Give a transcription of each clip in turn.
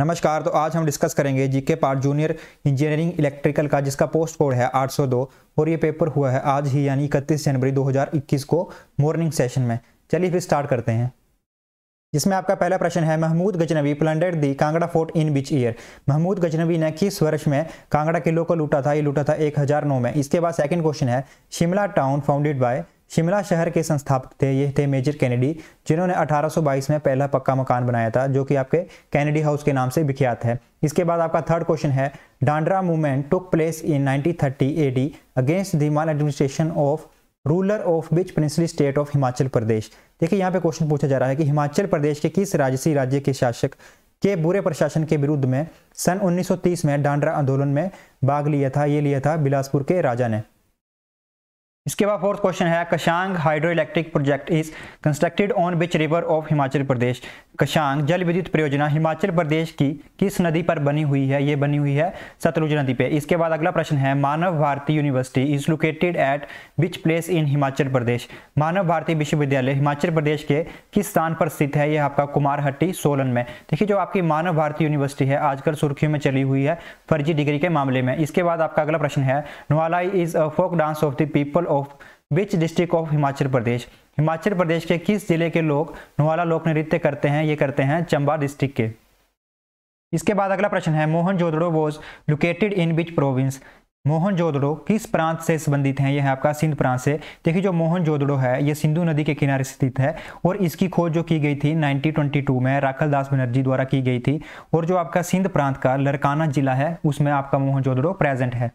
नमस्कार। तो आज हम डिस्कस करेंगे GK part junior engineering electrical का, जिसका पोस्ट कोड है 802 और ये पेपर हुआ है आज ही यानी 31 जनवरी 2021 को मॉर्निंग सेशन में। चलिए फिर स्टार्ट करते हैं। जिसमें आपका पहला प्रश्न है, Mahmud Ghaznavi plundered the Kangra fort in which year. Mahmud Ghaznavi ने किस वर्ष में कांगड़ा किले को लूटा था? ये लूटा था 1009 में। इसके बाद सेकंड क्वेश्चन है, Shimla town founded by, Shimla शहर के संस्थापक थे ये थे मेजर कैनेडी, जिन्होंने 1822 में पहला पक्का मकान बनाया था, जो कि आपके कैनेडी हाउस के नाम से विख्यात है। इसके बाद आपका थर्ड क्वेश्चन है, Dandra movement took place in 1930 AD against the maladministration of ruler of which princely state of Himachal Pradesh. देखिए यहाँ पे क्वेश्चन पूछा जा रहा है कि हिमाचल प्रदेश के किस राजसी राज्य के शासक के बुरे प्रशासन के विरुद्ध में सन 1930 में डांडरा आंदोलन में भाग लिया था? ये लिया था बिलासपुर के राजा ने। इसके बाद फोर्थ क्वेश्चन है, Kashang hydroelectric project is constructed on which river of Himachal Pradesh. Kashang जल विद्युत परियोजना हिमाचल प्रदेश की किस नदी पर बनी हुई है? ये बनी हुई है सतलुज नदी पे। इसके बाद अगला प्रश्न है, Manav Bharti university is located at which place in Himachal Pradesh. Manav Bharti विश्वविद्यालय हिमाचल प्रदेश के किस स्थान पर स्थित है? ये आपका कुमारहट्टी सोलन में। देखिए जो आपकी मानव भारती यूनिवर्सिटी है आजकल सुर्खियों में चली हुई है फर्जी डिग्री के मामले में। इसके बाद आपका अगला प्रश्न है, Nawalai is a folk dance of the people of which district of Himachal Pradesh. Himachal Pradesh के किस जिले के लोग नवाला लोक नृत्य करते हैं? ये करते हैं चंबा डिस्ट्रिक्ट के। इसके बाद अगला प्रश्न है, Mohenjodaro was located in which province. Mohenjodaro किस प्रांत से संबंधित हैं? यह है आपका सिंध प्रांत से। देखिए जो मोहनजोदड़ो है ये सिंधु नदी के किनारे स्थित है और इसकी खोज जो की गई थी 1922 में राखल दास बनर्जी द्वारा की गई थी। और जो आपका सिंध प्रांत का लरकाना जिला है उसमें आपका मोहनजोदड़ो प्रेजेंट है।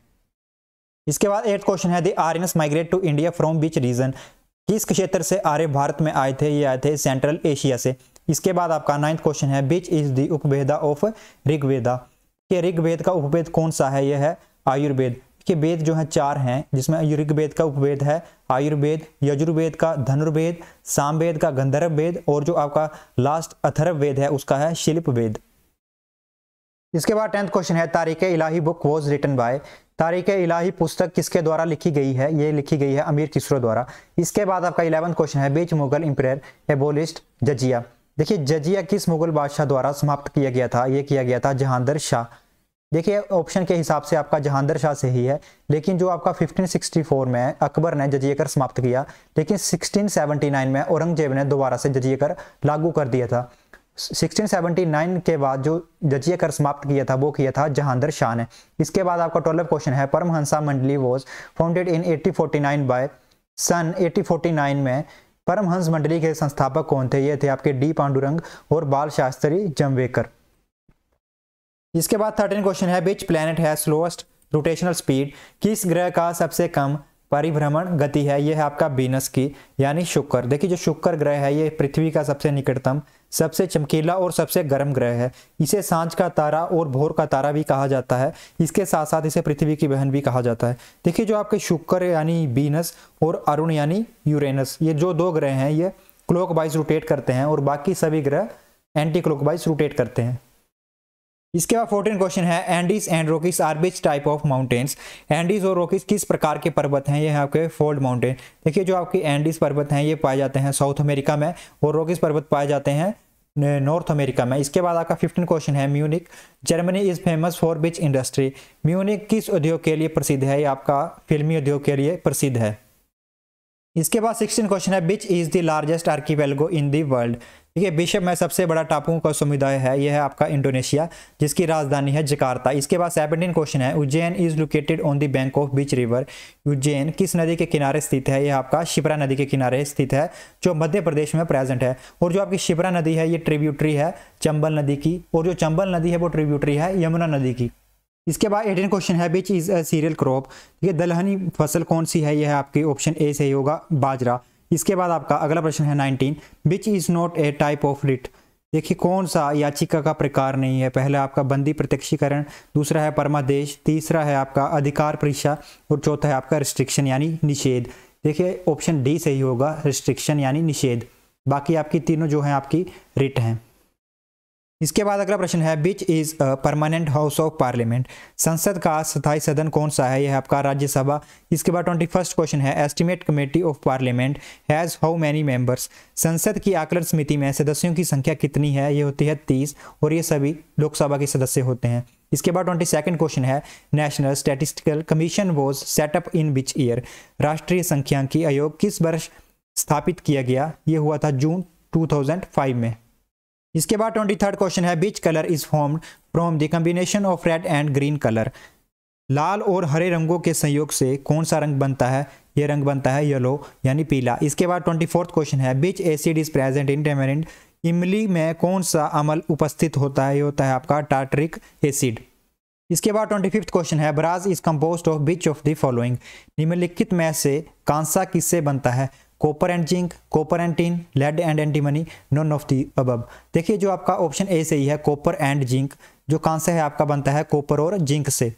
इसके बाद 8th क्वेश्चन है, the Aryans migrate to India from which region. किस क्षेत्र से आर्य भारत में आए थे? ये आए थे सेंट्रल एशिया से। इसके बाद आपका 9th क्वेश्चन है, which is the Upaveda of Rigveda. कि ऋग्वेद का उपवेद कौन सा है? यह है आयुर्वेद। कि वेद जो है 4 हैं, जिसमें ऋग्वेद का उपवेद है आयुर्वेद, यजुर्वेद का धनुर्वेद, सामवेद का गंधर्व वेद और जो आपका लास्ट अथर्व वेद है उसका है शिल्प वेद। इसके बाद 10th क्वेश्चन है, तारीख़ इलाही बुक वॉज रिटन बाय। तारीख़ इलाही पुस्तक किसके द्वारा लिखी गई है? ये लिखी गई है अमीर खुसरो द्वारा। इसके बाद आपका 11th क्वेश्चन है, बीच मुगल एम्परर एबोलिश्ड जजिया। देखिए जजिया किस मुगल बादशाह द्वारा समाप्त किया गया था? ये किया गया था जहांदर शाह। देखिए ऑप्शन के हिसाब से आपका जहांदर शाह से ही है, लेकिन जो आपका 1564 में अकबर ने जजिया कर समाप्त किया, लेकिन 1679 में औरंगजेब ने दोबारा से जजिया कर लागू कर दिया था। 1679 के बाद जो जजिया कर समाप्त किया था वो किया था जहांदर शाह ने। इसके बाद आपका 12th क्वेश्चन है, परमहंसा मंडली वॉज फाउंडेड इन 1849 बाय। सन 1849 में परमहंस मंडली के संस्थापक कौन थे? ये थे आपके डी पांडुरंग और बाल शास्त्री जमवेकर। इसके बाद 13th क्वेश्चन है, विच प्लैनेट है स्लोएस्ट रोटेशनल स्पीड। किस ग्रह का सबसे कम परिभ्रमण गति है? यह है आपका वीनस की यानी शुक्र। देखिए जो शुक्र ग्रह है ये पृथ्वी का सबसे निकटतम, सबसे चमकीला और सबसे गर्म ग्रह है। इसे सांझ का तारा और भोर का तारा भी कहा जाता है। इसके साथ साथ इसे पृथ्वी की बहन भी कहा जाता है। देखिए जो आपके शुक्र यानी वीनस और अरुण यानी यूरेनस, ये जो 2 ग्रह हैं ये क्लॉकवाइज रोटेट करते हैं और बाकी सभी ग्रह एंटी क्लॉकवाइज रोटेट करते हैं। इसके बाद 14th क्वेश्चन है, Andes and Rockies are which type of mountains. Andes और रॉकीज किस प्रकार के पर्वत हैं? ये है आपके फोल्ड माउंटेन। देखिए जो आपकी एंडीज पर्वत हैं ये पाए जाते हैं साउथ अमेरिका में और रॉकीज पर्वत पाए जाते हैं नॉर्थ अमेरिका में। इसके बाद आपका 15th क्वेश्चन है, Munich Germany is famous for which industry. Munich किस उद्योग के लिए प्रसिद्ध है? ये आपका फिल्मी उद्योग के लिए प्रसिद्ध है। इसके बाद 16th क्वेश्चन है, which is the largest archipelago in the world. देखिए विश्व में सबसे बड़ा टापुओं का समुदाय है यह है आपका इंडोनेशिया, जिसकी राजधानी है जकार्ता। इसके बाद 17th क्वेश्चन है, Ujjain is located on the bank of which river. Ujjain किस नदी के किनारे स्थित है? यह आपका शिप्रा नदी के किनारे स्थित है जो मध्य प्रदेश में प्रेजेंट है। और जो आपकी शिप्रा नदी है ये ट्रिब्यूटरी है चंबल नदी की, और जो चंबल नदी है वो ट्रिब्यूटरी है यमुना नदी की। इसके बाद 18th क्वेश्चन है, which is a cereal crop. ये दलहनी फसल कौन सी है? यह है आपके ऑप्शन ए से ही होगा बाजरा। इसके बाद आपका अगला प्रश्न है 19, which is not a type of writ. देखिए कौन सा याचिका का प्रकार नहीं है? पहला आपका बंदी प्रत्यक्षीकरण, दूसरा है परमादेश, तीसरा है आपका अधिकार परीक्षा और चौथा है आपका रिस्ट्रिक्शन यानी निषेध। देखिए ऑप्शन डी सही होगा, रिस्ट्रिक्शन यानी निषेध। बाकी आपकी तीनों जो है आपकी रिट हैं। इसके बाद अगला प्रश्न है which is a permanent house of parliament, संसद का स्थायी सदन कौन सा है? यह है आपका राज्यसभा। इसके बाद 21st क्वेश्चन है estimate committee of parliament has how many members, संसद की आकलन समिति में सदस्यों की संख्या कितनी है? ये होती है 30 और ये सभी लोकसभा के सदस्य होते हैं। इसके बाद 22nd क्वेश्चन है national statistical commission was set up in which year, राष्ट्रीय सांख्यिकी आयोग किस वर्ष स्थापित किया गया? ये हुआ था जून 2005 में। इसके बाद 23rd क्वेश्चन है which colour is formed from the combination of red and green colour, लाल और हरे रंगों के संयोग से कौन सा रंग बनता है? ये रंग बनता है येलो यानी पीला। इसके बाद 24th क्वेश्चन है विच acid is present in tamarind, इमली में कौन सा अम्ल उपस्थित होता है? ये होता है आपका टार्टरिक एसिड। इसके बाद 25th क्वेश्चन है brass is composed of which of the following, निम्नलिखित में से कांसा किससे बनता है? Copper and zinc, copper and tin, lead and antimony, none of the above. देखिए जो आपका ऑप्शन ए सही है, कॉपर एंड जिंक। जो कांसा है आपका बनता है कॉपर और जिंक से।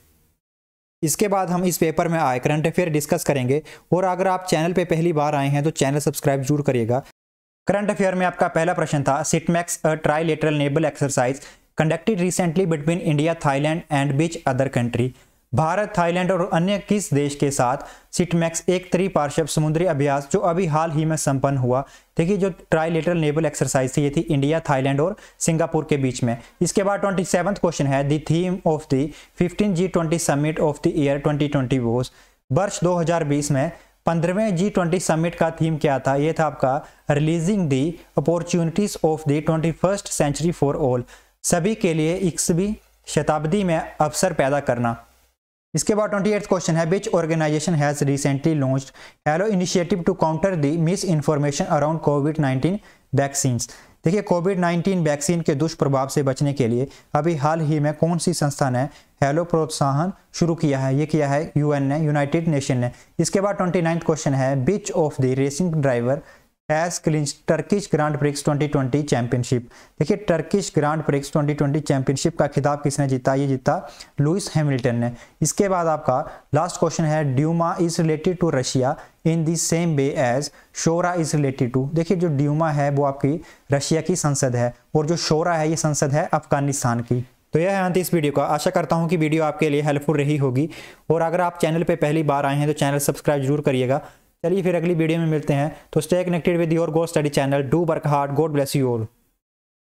इसके बाद हम इस पेपर में आए करंट अफेयर डिस्कस करेंगे, और अगर आप चैनल पे पहली बार आए हैं तो चैनल सब्सक्राइब जरूर करिएगा। करंट अफेयर में आपका पहला प्रश्न था सिटमैक्स अ trilateral naval exercise conducted recently between India, Thailand and which other country, Bharat, Thailand और अन्य किस देश के साथ सिटमैक्स एक त्रिपार्श्व समुद्री अभ्यास जो अभी हाल ही में संपन्न हुआ। देखिए जो ट्राइलेटरल नेवल एक्सरसाइज थी ये थी इंडिया, थाईलैंड और सिंगापुर के बीच में। इसके बाद 27th क्वेश्चन है the theme of the 15 G20 summit of the year 2020 was, वर्ष 2020 में 15वें G20 समिट का थीम क्या था? ये था आपका realising the opportunities of the 21st century for all, सभी के लिए 21वीं शताब्दी में अवसर पैदा करना। इसके बाद 28th क्वेश्चन है which organisation has recently launched Halo initiative to counter the misinformation around कोविड-19 वैक्सीन्स। देखिए कोविड-19 वैक्सीन के दुष्प्रभाव से बचने के लिए अभी हाल ही में कौन सी संस्था ने हेलो प्रोत्साहन शुरू किया है? ये किया है यूएन ने, यूनाइटेड नेशन ने। इसके बाद 29th क्वेश्चन है विच of the racing driver has clinch Turkish grand prix 2020 championship. देखिए टर्किश ग्रांड प्रिक्स 2020 चैंपियनशिप का खिताब किसने जीता? ये जीता लुइस हैमिल्टन ने। इसके बाद आपका लास्ट क्वेश्चन है Duma is related to Russia in the same way as Shura is related to. देखिए जो ड्यूमा है वो आपकी रशिया की संसद है, और जो शोरा है ये संसद है अफगानिस्तान की। तो यह है अंत इस वीडियो का। आशा करता हूँ कि वीडियो आपके लिए हेल्पफुल रही होगी, और अगर आप चैनल पे पहली बार आए हैं तो चैनल सब्सक्राइब जरूर करिएगा। चलिए फिर अगली वीडियो में मिलते हैं। तो stay connected with your go study channel, do work hard, God bless you all.